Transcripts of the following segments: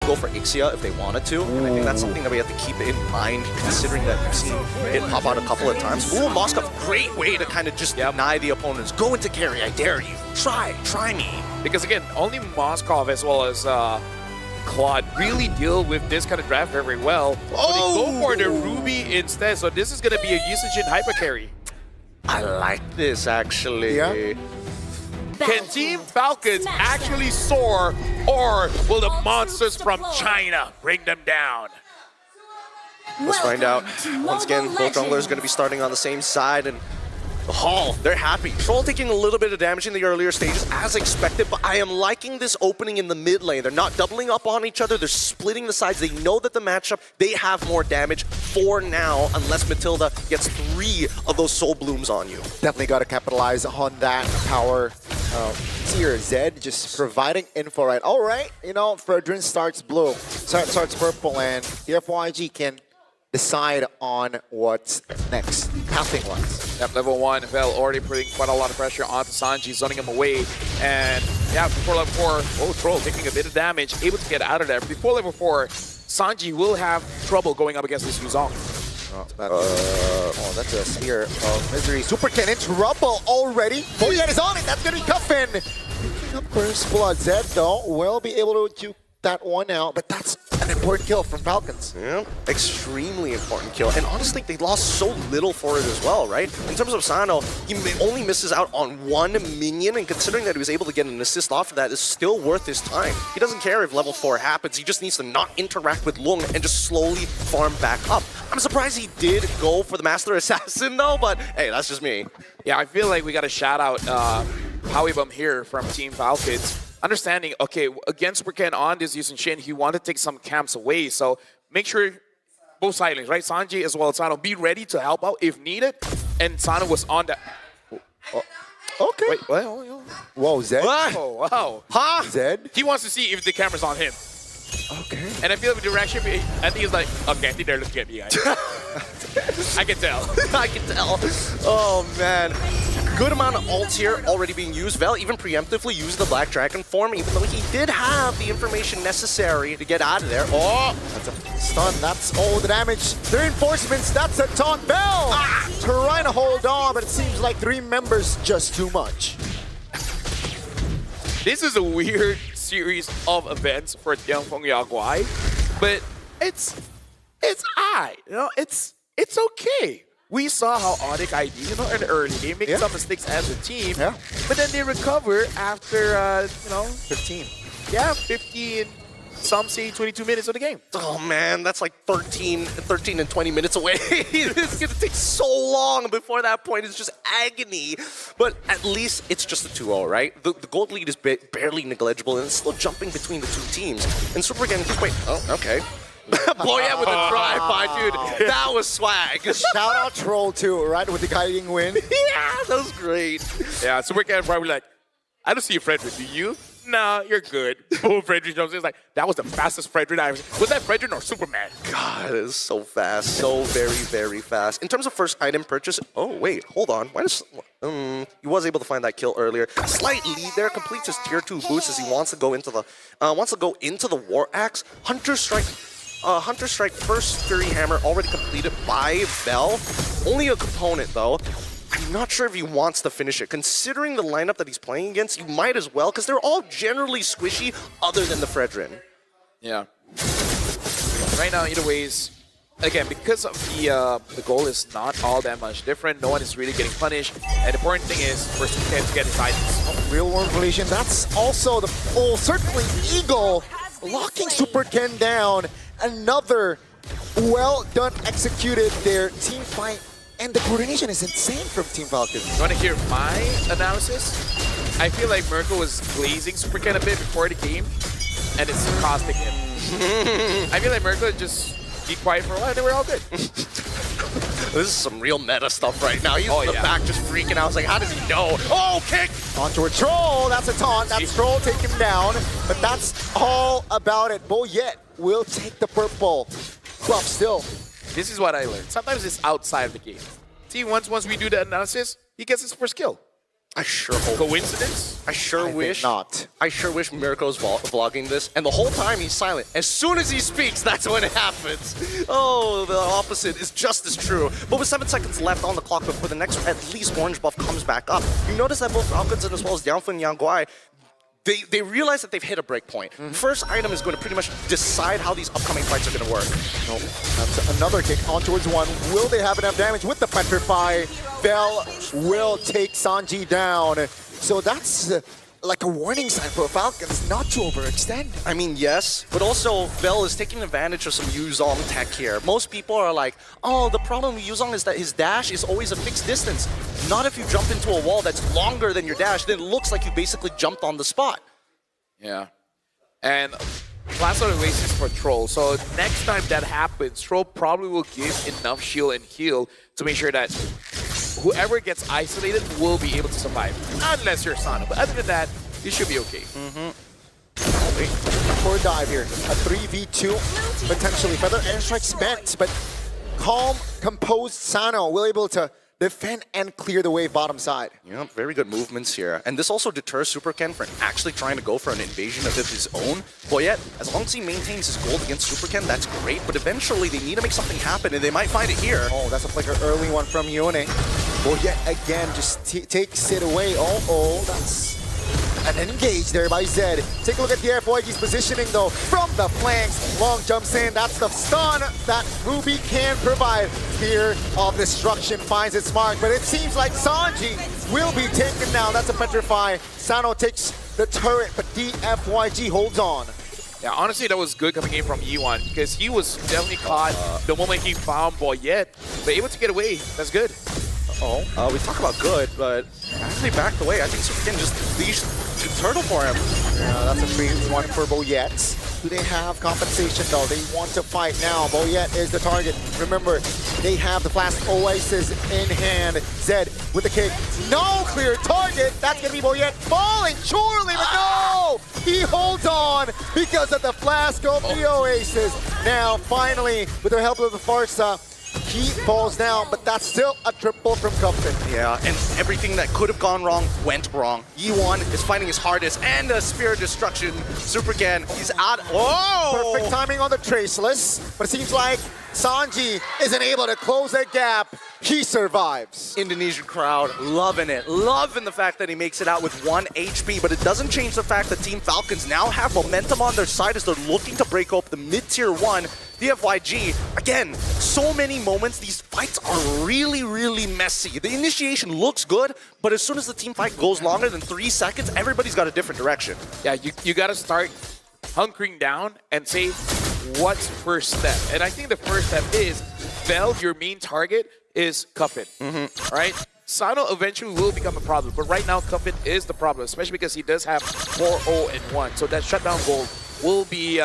go for Ixia if they wanted to. And I think that's something that we have to keep in mind, considering that we've seen it pop out a couple of times. Ooh, Moskov, great way to kind of just deny the opponents. Go into carry, I dare you. Try me. Because again, only Moskov as well as Claude really deal with this kind of draft very well. So they go for the Ruby instead. So this is going to be a usage in hyper carry. I like this, actually. Yeah. Can Team Falcons actually soar, or will the monsters from China bring them down? Let's find out. Once again, both junglers are going to be starting on the same side, and Hall, they're happy. Troll taking a little bit of damage in the earlier stages, as expected, but I am liking this opening in the mid lane. They're not doubling up on each other. They're splitting the sides. They know that the matchup, they have more damage for now, unless Matilda gets 3 of those Soul Blooms on you. Definitely got to capitalize on that power. Here, Zed just providing info, right? All right, you know, Fredrin starts blue, starts purple, and DFYG can decide on what's next, pathing-wise. Yep, level 1, Vel already putting quite a lot of pressure onto Sanji, zoning him away. And yeah, before level 4, Troll taking a bit of damage, able to get out of there. Before level 4, Sanji will have trouble going up against this Yuzong. That's a Sphere of Misery. Super Ken in trouble already. Boyet is on it. That's going to be Cuffin. First blood. Zed, though, will be able to juke that one out, but that's an important kill from Falcons. Yeah, extremely important kill. And honestly, they lost so little for it as well, right? In terms of Sano, he only misses out on 1 minion, and considering that he was able to get an assist off of that, is still worth his time. He doesn't care if level 4 happens. He just needs to not interact with Lung and just slowly farm back up. I'm surprised he did go for the Master Assassin, though, but hey, that's just me. Yeah, I feel like we got to shout out Howibum here from Team Falcons. Understanding, okay, against Super Ken on this Yusun Shin, he wanted to take some camps away, so make sure both sidelines, right? Sanji as well as Sano, be ready to help out if needed. And Sano was on that. Okay. Wait, what? Whoa, Zed. Oh, wow. Huh? Zed? He wants to see if the camera's on him. Okay. And I feel like the direction, I think he's like, okay, I think they're looking at me, guys. I can tell. I can tell. Oh, man. Good amount of ults here already being used. Vel even preemptively used the Black Dragon form, even though he did have the information necessary to get out of there. Oh, that's a stun. That's all the damage. 3 reinforcements. That's a taunt. Bell trying to hold on, but it seems like 3 members just too much. This is a weird series of events for DIAN FENG YAO GUAI, but it's alright, you know, it's okay. We saw how Onyx ID, you know, in the early game, make some mistakes as a team, but then they recover after, 15. Yeah, 15, some say 22 minutes of the game. Oh man, that's like 13 and 20 minutes away. It's gonna take so long before that point. It's just agony. But at least it's just a 2-0, right? The gold lead is barely negligible, and it's still jumping between the 2 teams. And Super again, just wait. Oh, okay. Boyet with a drive-by, dude. That was swag. Shout out Troll too, right? With the guiding win. Yeah, that was great. Yeah, Super Ken probably like, I don't see a Fredrin, do you? No, you're good. Boom, Fredrin jumps in. It's like, that was the fastest Fredrin I've seen. Was that Fredrin or Superman? God, it is so fast. So very, very fast. In terms of first item purchase, oh, wait, hold on. Why does... he was able to find that kill earlier. Slight lead there, completes his tier 2 boost as he wants to go into the War Axe. Hunter Strike first Fury Hammer already completed by Bell. Only a component though. I'm not sure if he wants to finish it. Considering the lineup that he's playing against, you might as well, because they're all generally squishy other than the Fredrin. Yeah. Right now, either ways, again, because of the goal is not all that much different, no one is really getting punished, and the important thing is for Super Ken to get his items. Real world relation, that's also the full, certainly Eagle locking Super Ken down. Another well done, executed there. Team fight, and the coordination is insane from Team Falcons. You want to hear my analysis? I feel like Merkel was glazing Super Ken a bit before the game, and it's costing him. I feel like Merkel just be quiet for a while, and they were all good. This is some real meta stuff right now. He's in the back just freaking out. I was like, how does he know? Oh, kick! Onto a Troll. That's a taunt. That's Troll take him down. But that's all about it. Boyet will take the purple. Buff still. This is what I learned. Sometimes it's outside of the game. See, once we do the analysis, he gets his first kill. I sure hope. Coincidence? I sure I wish. think not. I sure wish Mirko's vlogging this, and the whole time he's silent. As soon as he speaks, that's when it happens. Oh, the opposite is just as true. But with 7 seconds left on the clock before the next at least orange buff comes back up, you notice that both Falcons and as well as DIAN FENG YAO GUAI, they realize that they've hit a break point. First item is going to pretty much decide how these upcoming fights are going to work. Nope. That's another kick on towards one. Will they have enough damage with the Petrify? Bell will take Sanji down. So that's like a warning sign for Falcons not to overextend. I mean, yes, but also Bell is taking advantage of some Yuzong tech here. Most people are like, oh, the problem with Yuzong is that his dash is always a fixed distance. Not if you jump into a wall that's longer than your dash, then it looks like you basically jumped on the spot. Yeah. And last of the race is for Troll. So next time that happens, Troll probably will give enough shield and heal to make sure that whoever gets isolated will be able to survive. Unless you're Sana. But other than that, you should be okay. Core dive here. A 3v2, potentially. Feather Airstrike spent, but calm, composed Sano will able to defend and clear the wave bottom side. Yeah, very good movements here. And this also deters Super Ken from actually trying to go for an invasion of his own. But yet, as long as he maintains his gold against Super Ken, that's great. But eventually, they need to make something happen, and they might find it here. Oh, that's a flicker early one from Yone. Well, yet again, just takes it away. Oh, that's an engage there by Zed. Take a look at the DFYG's positioning though. From the flanks, long jumps in. That's the stun that Ruby can provide. Spear of Destruction finds its mark, but it seems like Sanji will be taken down. That's a Petrify. Sano takes the turret, but DFYG holds on. Yeah, honestly, that was good coming in from Ewan because he was definitely caught the moment he found Boyette, but able to get away. That's good. We talk about good, but actually backed away. I think Super Ken just leashed the turtle for him. Yeah, that's a 3-1 for Boyette. Do they have compensation though? They want to fight now. Boyette is the target. Remember, they have the Flask Oasis in hand. Zed with the kick. No clear target. That's going to be Boyette falling surely, but no! He holds on because of the Flask of the Oasis. Now, finally, with the help of the Farsa, he falls down, but that's still a triple from Cupton. Yeah, and everything that could have gone wrong went wrong. Yi-Wan is fighting his hardest, and a Spear of Destruction. Super Ken, he's out. Whoa! Perfect timing on the Traceless, but it seems like Sanji isn't able to close that gap. He survives. Indonesian crowd loving it, loving the fact that he makes it out with 1 HP, but it doesn't change the fact that Team Falcons now have momentum on their side as they're looking to break up the mid-tier 1. DFYG, again, so many moments, these fights are really, really messy. The initiation looks good, but as soon as the team fight goes longer than 3 seconds, everybody's got a different direction. Yeah, you got to start hunkering down and say, what's first step? And I think the first step is, Bell, your main target, is Cuffin, right? Sano eventually will become a problem, but right now Cuffin is the problem, especially because he does have 4-0 and 1. So that shutdown gold will be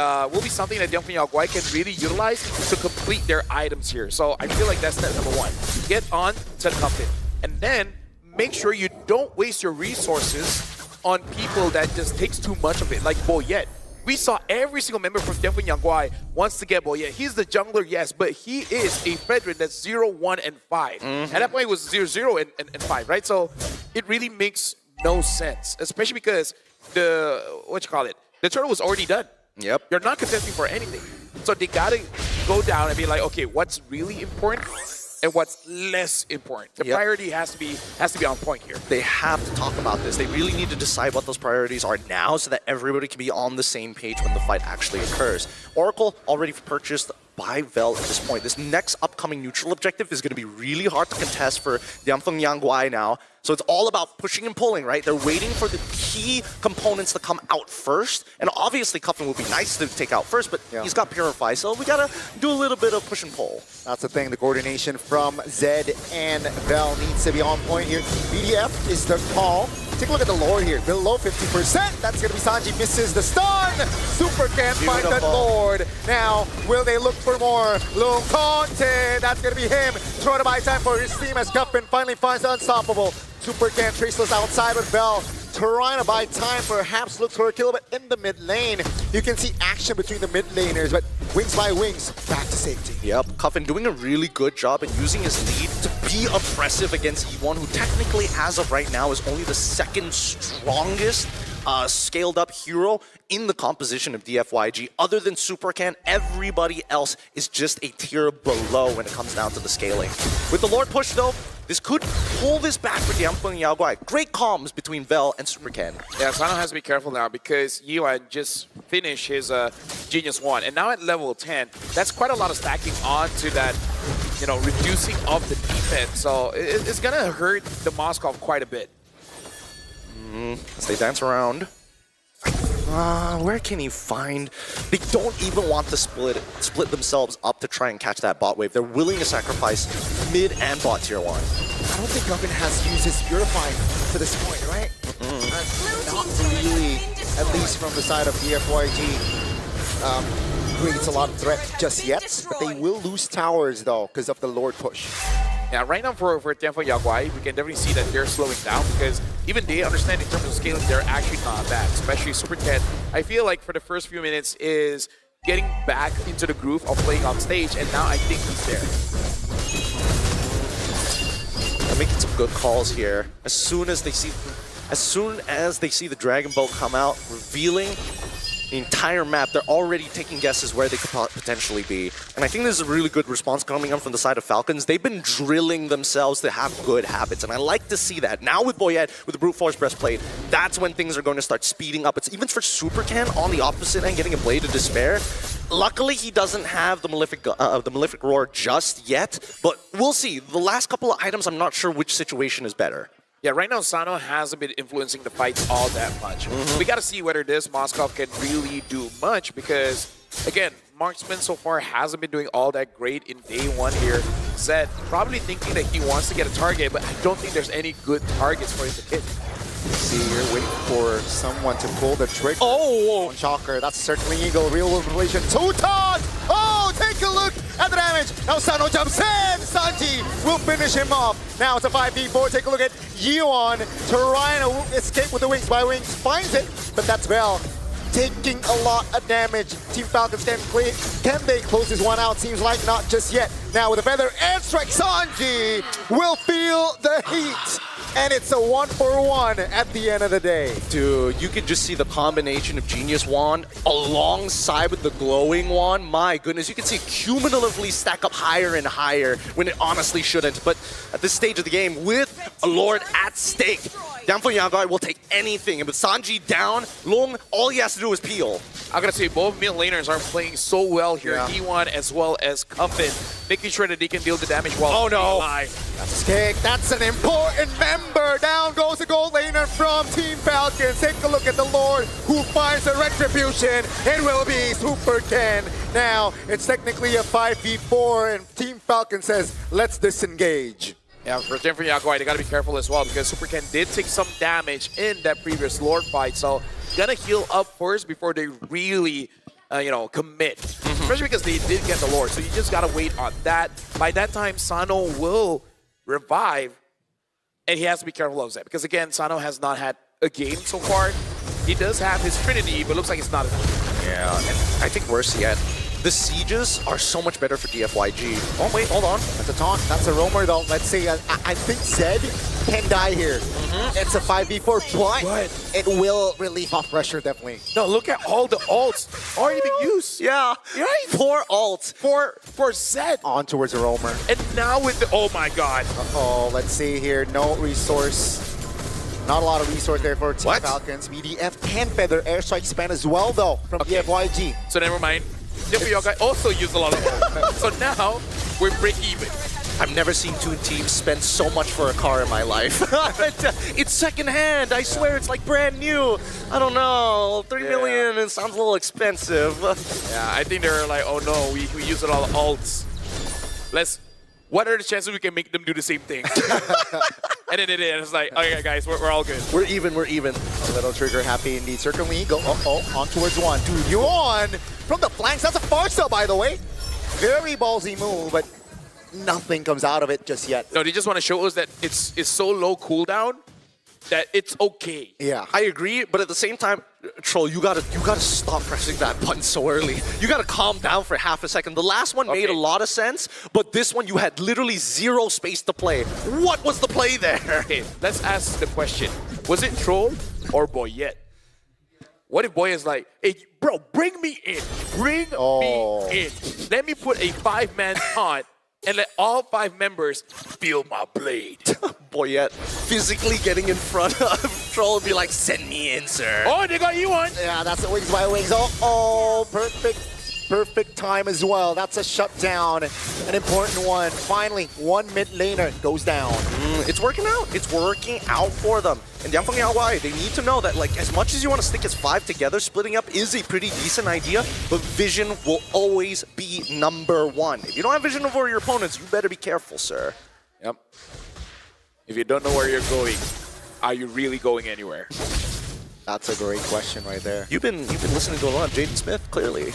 something that DIAN FENG YAO GUAI can really utilize to complete their items here. So I feel like that's step number 1. Get on to Cuffin, and then make sure you don't waste your resources on people that just takes too much of it, like Boyette. We saw every single member from DIAN FENG YAO GUAI wants to get Boyette. He's the jungler, yes, but he is a veteran that's 0, 1, and 5. At that point, it was 0, 0, and 5, right? So it really makes no sense, especially because the turtle was already done. Yep. You're not contesting for anything. So they gotta go down and be like, okay, what's really important and what's less important. The priority has to be on point here. They have to talk about this. They really need to decide what those priorities are now so that everybody can be on the same page when the fight actually occurs. Oracle already purchased by Vel at this point. This next upcoming neutral objective is going to be really hard to contest for DIAN FENG YAO GUAI now. So it's all about pushing and pulling, right? They're waiting for the key components to come out first. And obviously, Cuffin would be nice to take out first, but he's got Purify, so we got to do a little bit of push and pull. That's the thing. The coordination from Zed and Vel needs to be on point here. BDF is the call. Take a look at the Lord here. Below 50%. That's going to be Sanji. Misses the stun. Super can't find that Lord. Now, will they look for more? Lung Conte. That's going to be him. Trying to buy time for his team as Cuffin finally finds the unstoppable. Super can Traceless outside with Bell. Trying to buy time, perhaps look for a kill, but in the mid lane, you can see action between the mid laners, but wings by wings, back to safety. Yep, Cuffin doing a really good job at using his lead to be oppressive against E1, who technically, as of right now, is only the second strongest scaled up hero in the composition of DFYG. Other than Supercan, everybody else is just a tier below when it comes down to the scaling. With the Lord push though, this could pull this back for DIAN FENG YAO GUAI. Great comms between Vel and Supercan. Yeah, Sano has to be careful now because Yuan just finished his Genius 1. And now at level 10, that's quite a lot of stacking onto that, you know, reducing of the defense. So it's going to hurt the Moskov quite a bit. As they dance around. Where can he find? They don't even want to split themselves up to try and catch that bot wave. They're willing to sacrifice mid and bot tier 1. I don't think Guffin has used his Purifying to this point, right? Not really, at least from the side of DFYG. Creates a lot of threat just yet, but they will lose towers though because of the Lord push. Yeah, right now for DIAN FENG YAO GUAI, we can definitely see that they're slowing down because even they understand in terms of scaling, they're actually not bad, especially Supercat. I feel like for the first few minutes is getting back into the groove of playing on stage, and now I think he's there. They're making some good calls here. As soon as they see the Dragon Bolt come out, revealing the entire map, they're already taking guesses where they could potentially be. And I think this is a really good response coming up from the side of Falcons. They've been drilling themselves to have good habits, and I like to see that. Now with Boyette, with the Brute Force Breastplate, that's when things are going to start speeding up. It's even for Supercan on the opposite end, getting a Blade of Despair. Luckily, he doesn't have the Malefic Roar just yet, but we'll see. The last couple of items, I'm not sure which situation is better. Yeah, right now Sano hasn't been influencing the fights all that much. We got to see whether this Moskov can really do much because, again, Marksman so far hasn't been doing all that great in day 1 here. Zed probably thinking that he wants to get a target, but I don't think there's any good targets for him to hit. See, you're waiting for someone to pull the trigger. Oh! On Shocker, that's certainly Eagle. Real world relation. Tutan! Oh, take a look at the damage. Now Sano jumps in. Sanji will finish him off. Now it's a 5v4. Take a look at Yuan trying to escape with the wings. By wings finds it, but that's Vel taking a lot of damage. Team Falcons can they close this one out? Seems like not just yet. Now with a feather airstrike, Sanji will feel the heat. And it's a 1-for-1 at the end of the day. Dude, you could just see the combination of Genius Wand alongside with the Glowing Wand. My goodness, you can see it cumulatively stack up higher and higher when it honestly shouldn't. But at this stage of the game, with a Lord at stake, DIAN FENG YAO GUAI will take anything. And with Sanji down, Long, all he has to do is peel. I gotta say, both mid laners are playing so well here. Yeah. E1 as well as Cuffin, making sure that they can deal the damage while staying alive. That's a kick. That's an important member. Down goes the gold laner from Team Falcons. Take a look at the Lord who finds a retribution. It will be Supercan. Now, it's technically a 5v4 and Team Falcon says, let's disengage. Yeah, for DIAN FENG YAO GUAI, they gotta be careful as well because Supercan did take some damage in that previous Lord fight. So, gonna heal up first before they really, you know, commit. Especially because they did get the Lord. So you just gotta wait on that. By that time, Sano will revive. And he has to be careful of that because, again, Sano has not had a game so far. He does have his Trinity, but looks like it's not enough. Yeah, and I think worse yet, the sieges are so much better for DFYG. Oh, wait, hold on. That's a taunt. That's a roamer, though. Let's see. I think Zed can die here. It's a 5v4, but it will relieve off pressure, definitely. No, look at all the ults already being used. Yeah, Right? 4 ults. For Zed. On towards the roamer. And now with the, oh my god. Uh-oh, let's see here. No resource. Not a lot of resource there for Team Falcons. BDF can feather airstrike span as well, though, from DFYG. So never mind. DIAN FENG YAO GUAI also used a lot of ults. So now we're break even. I've never seen 2 teams spend so much for a car in my life. It's secondhand. I swear it's like brand new. I don't know. 3 million, it sounds a little expensive. Yeah, I think they're like, oh no, we used all the ults. What are the chances we can make them do the same thing? And then it's like, okay guys, we're all good. We're even. A little trigger happy indeed. Certainly Eagle. On towards one. Dude, Yuan from the flanks. That's a Farsa, by the way. Very ballsy move, but nothing comes out of it just yet. No, they just want to show us that it's so low cooldown that it's okay. Yeah. I agree, but at the same time, Troll, you gotta stop pressing that button so early. You gotta calm down for half a second. The last one made a lot of sense, but this one you had literally zero space to play. What was the play there? Okay, let's ask the question. Was it Troll or Boyette? What if Boy is like, hey, bro, bring me in. Bring me in. Let me put a 5-man taunt and let all 5 members feel my blade. Boyette physically getting in front of Troll and be like, send me in, sir. Oh, they got you one. Yeah, that's the wings by wings. Oh, perfect time as well. That's a shutdown, an important one. Finally, one mid laner goes down. It's working out. It's working out for them. And DIAN FENG YAO GUAI, they need to know that, like, as much as you want to stick as 5 together, splitting up is a pretty decent idea, but vision will always be #1. If you don't have vision over your opponents, you better be careful, sir. Yep. If you don't know where you're going, are you really going anywhere? That's a great question right there. You've been listening to a lot of Jaden Smith, clearly.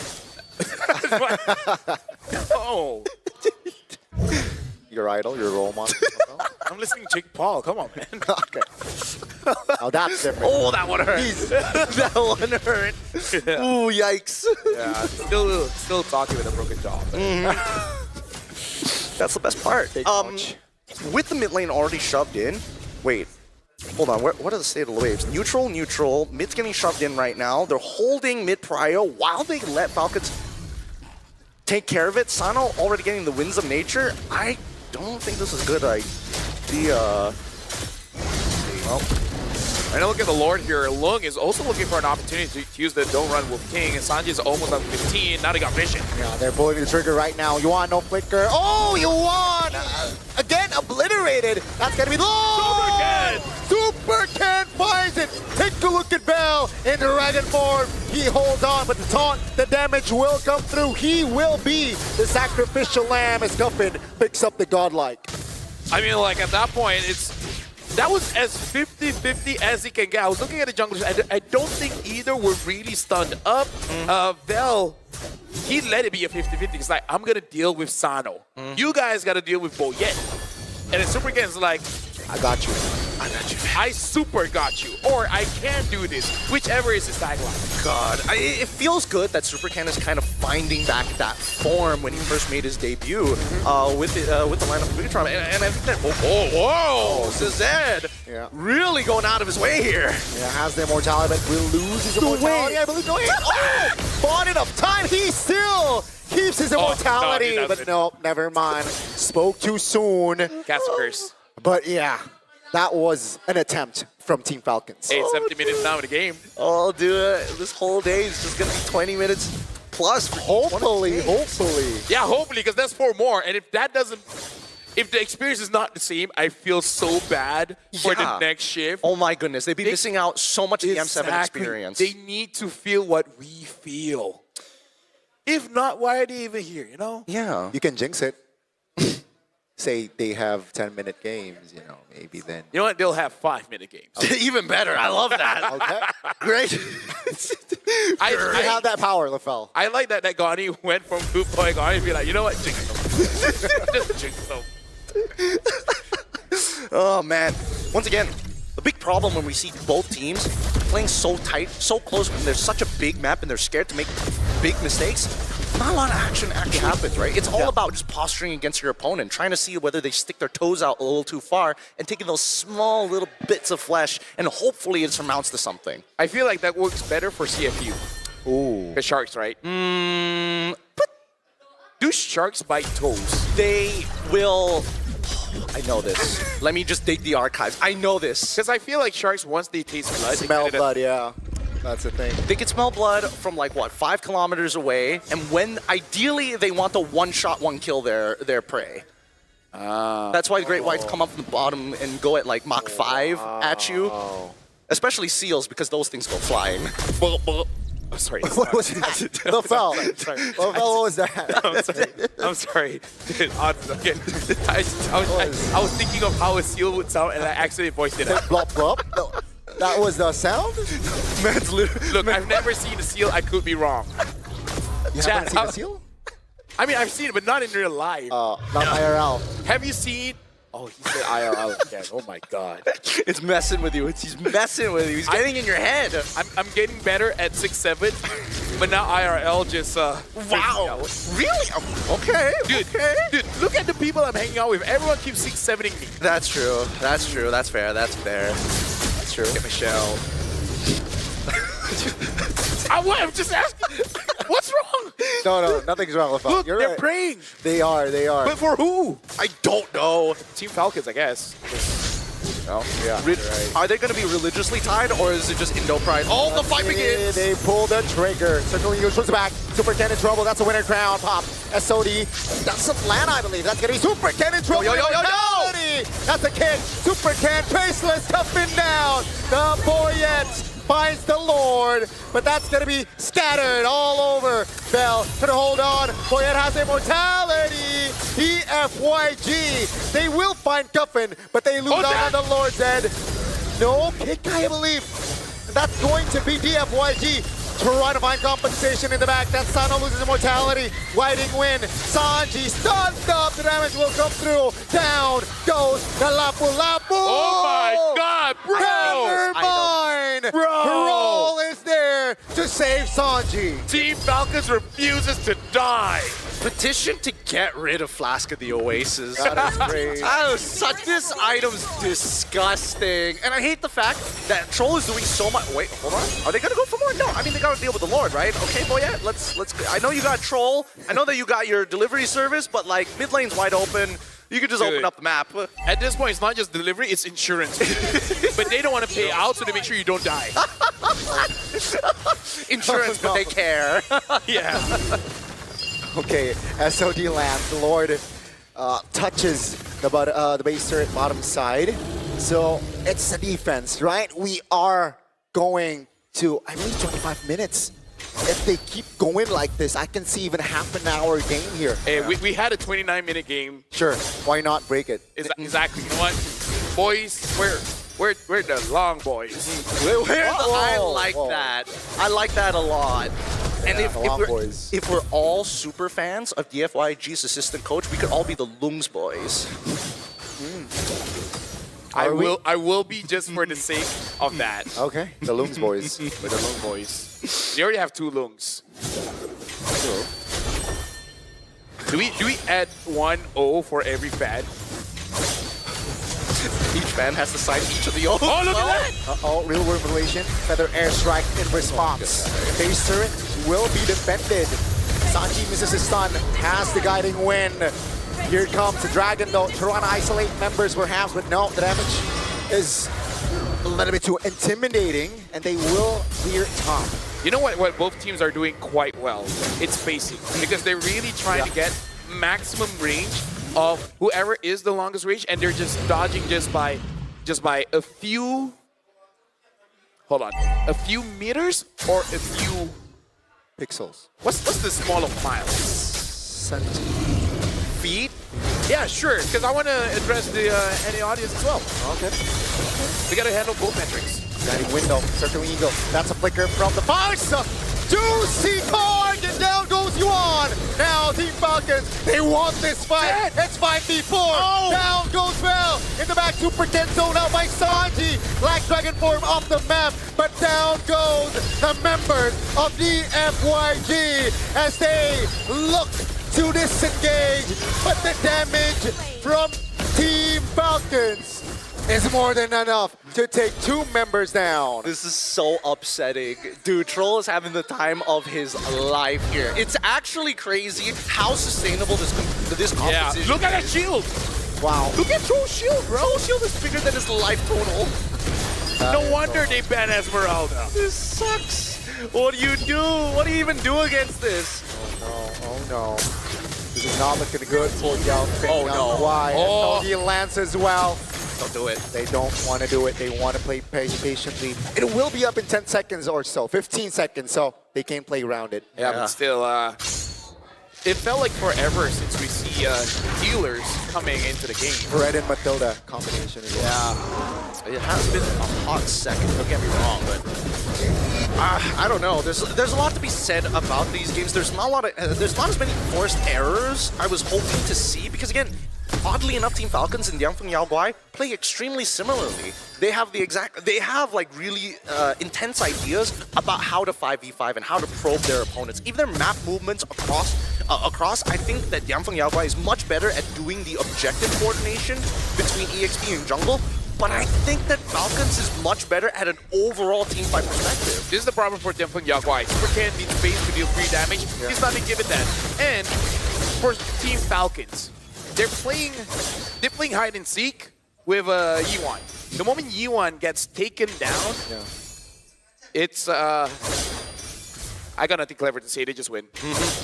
Oh, Your idol, your role model. I'm listening to Jake Paul. Come on, man. Okay. Oh, that's different. Oh, that one hurt. That one hurt. Ooh, yikes. Yeah, still talking with a broken jaw. That's the best part. Ouch. With the mid lane already shoved in, wait, hold on, what are the state of the waves? Neutral, mid's getting shoved in right now. They're holding mid prio while they let Falcons take care of it. Sano already getting the winds of nature. I don't think this is a good idea. Well, And look at the Lord here. Lung is also looking for an opportunity to use the Don't Run Wolf King. And Sanji's almost on 15. Now they got vision. Yeah, they're pulling the trigger right now. Yuan, no flicker. Oh, Yuan! Again, obliterated. That's gonna be low! Super Ken finds it. Take a look at Bell in dragon form. He holds on, but the taunt, the damage will come through. He will be the sacrificial lamb as Guffin picks up the godlike. I mean, like, at that point, that was as 50-50 as it can get. I was looking at the junglers. I don't think either were really stunned up. Vel, he let it be a 50-50. He's like, I'm going to deal with Sano. You guys got to deal with Boyette. And then Super Ken's like, I got you. I super got you. Or I can do this. Whichever is his tagline. God, it feels good that Super Ken is kind of finding back that form when he first made his debut with the lineup of Neutron. And I think that, whoa, Zed really going out of his way here. Yeah, has the immortality, but will lose his immortality. I believe. No, bought enough time. He still keeps his immortality, no, but no, never mind. Spoke too soon. Cast a curse. But yeah, that was an attempt from Team Falcons. Hey, 70 minutes now in the game. Oh, dude, this whole day is just going to be 20 minutes plus. Hopefully. Yeah, hopefully, because that's 4 more. And if that doesn't, if the experience is not the same, I feel so bad for the next shift. Oh my goodness, they'd be missing out so much of the M7 experience. They need to feel what we feel. If not, why are they even here, you know? Yeah. You can jinx it. Say they have 10-minute games, you know, maybe then. You know what? They'll have 5-minute games. Even better. I love that. Okay. Great. I have that power, LaFell. I like that Gani went from good boy Gani to be like, you know what? Jinx them. Just jinx them. Oh, man. Once again, the big problem when we see both teams playing so tight, so close, when there's such a big map and they're scared to make big mistakes, not a lot of action actually happens, right? It's all about just posturing against your opponent, trying to see whether they stick their toes out a little too far and taking those small little bits of flesh, and hopefully it surmounts to something. I feel like that works better for CFU. Ooh. The Sharks, right? But Do Sharks bite toes? they will... I know this. Let me just dig the archives. I know this. Because I feel like Sharks, once they taste blood, Smell blood, yeah. That's the thing. They can smell blood from like, what, 5 kilometers away, and when, ideally, they want to one-shot, one-kill their prey. That's why the Great Whites come up from the bottom and go at like Mach 5 at you. Especially seals, because those things go flying. Oh, sorry. What was that? LaFell. Sorry. LaFell, what was that? I'm sorry. I'm sorry. Dude, okay. I was thinking of how a seal would sound, and I accidentally voiced it out. Blop, blop. No, that was the sound? Man's literally... Look, I've never seen a seal. I could be wrong. You Chat, haven't seen a seal? I mean, I've seen it, but not in real life. Not IRL. Have you seen Oh, he said IRL again. Oh my god. It's messing with you. He's messing with you. He's getting in your head. I'm getting better at 6-7, but now IRL just Wow. Really? Okay. Dude, look at the people I'm hanging out with. Everyone keeps 6-7ing me. That's true. That's true. That's fair. That's fair. That's true. Get Michelle. I'm just asking. What's wrong? No, nothing's wrong with Look, You're they're right. praying. They are. But for who? I don't know. Team Falcons, I guess. No, yeah, Re- you're right. Are they going to be religiously tied, or is it just Indo Pride? Oh, the fight begins. They pull the trigger. Circling Eagle shoots back. Super Cannon Trouble. That's a winner crown. Pop. SOD. That's a land, I believe. That's going to be Super Cannon Trouble. Yo. That's a kick. Super Can. Faceless coming down. The Boyette finds the Lord, but that's going to be scattered all over. Bell gonna hold on. Boyette has immortality. DFYG. They will find Guffin, but they lose out on the Lord's Head. No kick, I believe. That's going to be DFYG. Trying to find compensation in the back. That Sano loses immortality. Lighting win. Sanji stunned up. The damage will come through. Down goes the Lapu Lapu. Oh my god, bro! Never mind. Bro. Roll is there to save Sanji. Team Falcons refuses to die. Petition to get rid of Flask of the Oasis. That is great. That was such. This item's disgusting, and I hate the fact that Troll is doing so much. Wait, hold on. Are they gonna go for more? No, I mean they gotta deal with the Lord, right? Okay, Boyette, let's. I know you got Troll. I know that you got your delivery service, but like mid lane's wide open. You could just open up the map. At this point, it's not just delivery; it's insurance. But they don't want to pay out, so they make sure you don't die. Insurance, but they care. Yeah. Okay, SOD lands. The Lord touches the base turret bottom side. So it's a defense, right? We are going to, I believe, 25 minutes. If they keep going like this, I can see even half an hour game here. Hey, we had a 29-minute game. Sure, why not break it? Exactly. You know what, boys? We're the long boys. I like that. I like that a lot. And Yeah, if we're all super fans of DFYG's assistant coach, we could all be the Lungs boys. I will be just for the sake of that. Okay, the Looms boys. With the Lung boys. They already have 2 Lungs. Do we add 1-0 for every fan? Each fan has to sign each of the O's. Oh, look at that! Uh-oh, real world relation. Feather airstrike in response. Base turret will be defended. Sanji misses his stun, has the guiding win. Here comes the Dragon though. Trying to isolate members perhaps, but no, the damage is a little bit too intimidating, and they will clear top. You know what both teams are doing quite well? It's spacing. Because they're really trying to get maximum range of whoever is the longest range, and they're just dodging just by a few, hold on, a few meters or a few, Pixels. what's the small of miles? Feet? Yeah, sure, because I want to address the any audience as well. Okay. We got to handle both metrics. Guiding window, circling eagle. That's a flicker from the Fox. Juicy card, and down goes Yuan. Now Team Falcons, they want this fight. It's 5v4. Oh. Down goes Bell. In the back, Super Kenzo now by Sanji. Black Dragon form off the map, but down goes the members of DFYG as they look to disengage. But the damage from Team Falcons is more than enough to take 2 members down. This is so upsetting. Dude, Troll is having the time of his life here. It's actually crazy how sustainable this competition Look at that is. shield. Wow. Look at Troll's shield, bro. Troll's shield is bigger than his life total. No wonder they banned Esmeralda. This sucks. What do you do? What do you even do against this? Oh no. This is not looking good for Yao Feng. Oh, no. Why? Oh. He lands as well. Don't do it. They don't want to do it. They want to play patiently. It will be up in 10 seconds or so, 15 seconds, so they can play around it. Yeah, but still, it felt like forever since we see healers coming into the game. Red and Matilda combination as well. Yeah, it has been a hot second. Don't get me wrong, but I don't know. There's a lot to be said about these games. There's not as many forced errors I was hoping to see because again, oddly enough, Team Falcons and DIAN FENG YAO GUAI play extremely similarly. They have like really intense ideas about how to 5v5 and how to probe their opponents. Even their map movements across, I think that DIAN FENG YAO GUAI is much better at doing the objective coordination between EXP and jungle. But I think that Falcons is much better at an overall team fight perspective. This is the problem for DIAN FENG YAO GUAI. Supercan needs space to deal free damage. He's not been given that. And for Team Falcons, they're playing hide and seek with Yiwan. The moment Yiwan gets taken down, it's I got nothing clever to say. They just win.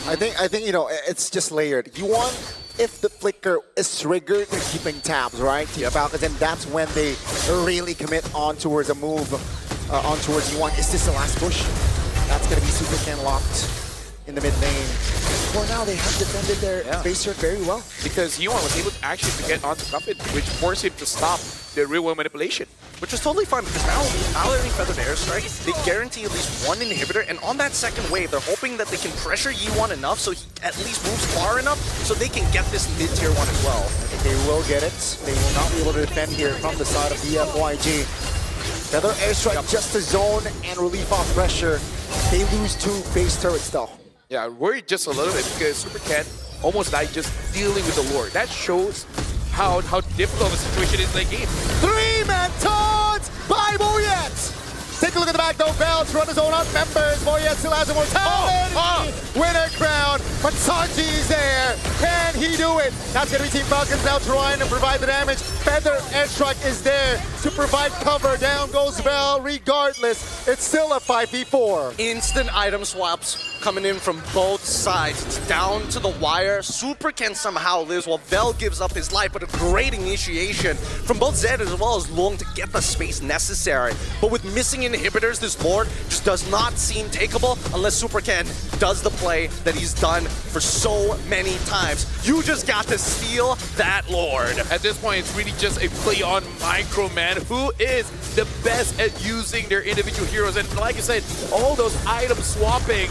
I think you know it's just layered. You want if the flicker is triggered, they're keeping tabs, right? Team Falcons, and that's when they really commit on towards a move, on towards E1. Is this the last push? That's gonna be super can locked in the mid lane. For now, they have defended their base turret very well. Because Yiwan was able to actually get onto Cuffit, which forced him to stop the real-world manipulation. Which is totally fine because now letting Feathered Airstrike, they guarantee at least one inhibitor, and on that second wave, they're hoping that they can pressure Yi1 enough so he at least moves far enough so they can get this mid-tier one as well. They will get it. They will not be able to defend here from the side of DFYG. Feathered Airstrike just to zone and relief off pressure. They lose 2 base turrets though. Yeah, worried just a little bit because Super Cat almost died just dealing with the Lord. That shows how difficult of a situation is in that game. 3-man taunts by Boyet. Take a look at the back though. Val to run his own up members. Boyet still has immortality. Winner crown. But Sanji is there. Can he do it? That's going to be Team Falcons now trying to provide the damage. Feather Airstrike is there to provide cover. Down goes Val. Regardless, it's still a 5v4. Instant item swaps coming in from both sides. It's down to the wire. Super can somehow lives while Vel gives up his life, but a great initiation from both Zed as well as Long to get the space necessary. But with missing inhibitors, this Lord just does not seem takeable unless Super Ken does the play that he's done for so many times. You just got to steal that Lord. At this point, it's really just a play on Micro, man. Who is the best at using their individual heroes? And like I said, all those item swapping,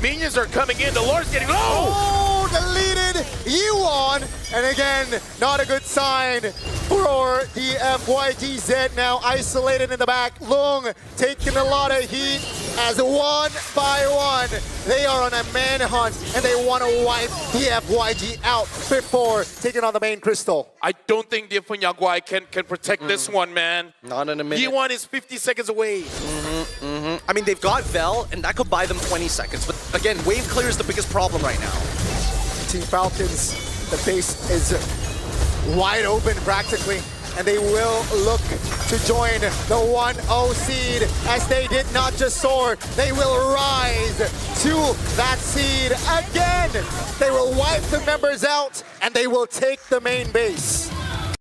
minions are coming in. The Lord's getting low. Oh, deleted Yuan. And again, not a good sign for the FYG. Zed now isolated in the back. Lung taking a lot of heat as 1 by 1. They are on a manhunt and they want to wipe the FYG out before taking on the main crystal. I don't think the FENG YAO GUAI can protect this one, man. Not in a minute. Yi1 is 50 seconds away. I mean, they've got Vel, and that could buy them 20 seconds. But again, wave clear is the biggest problem right now. Team Falcons, the base is wide open practically, and they will look to join the 1-0 seed as they did not just soar, they will rise to that seed again. They will wipe the members out and they will take the main base.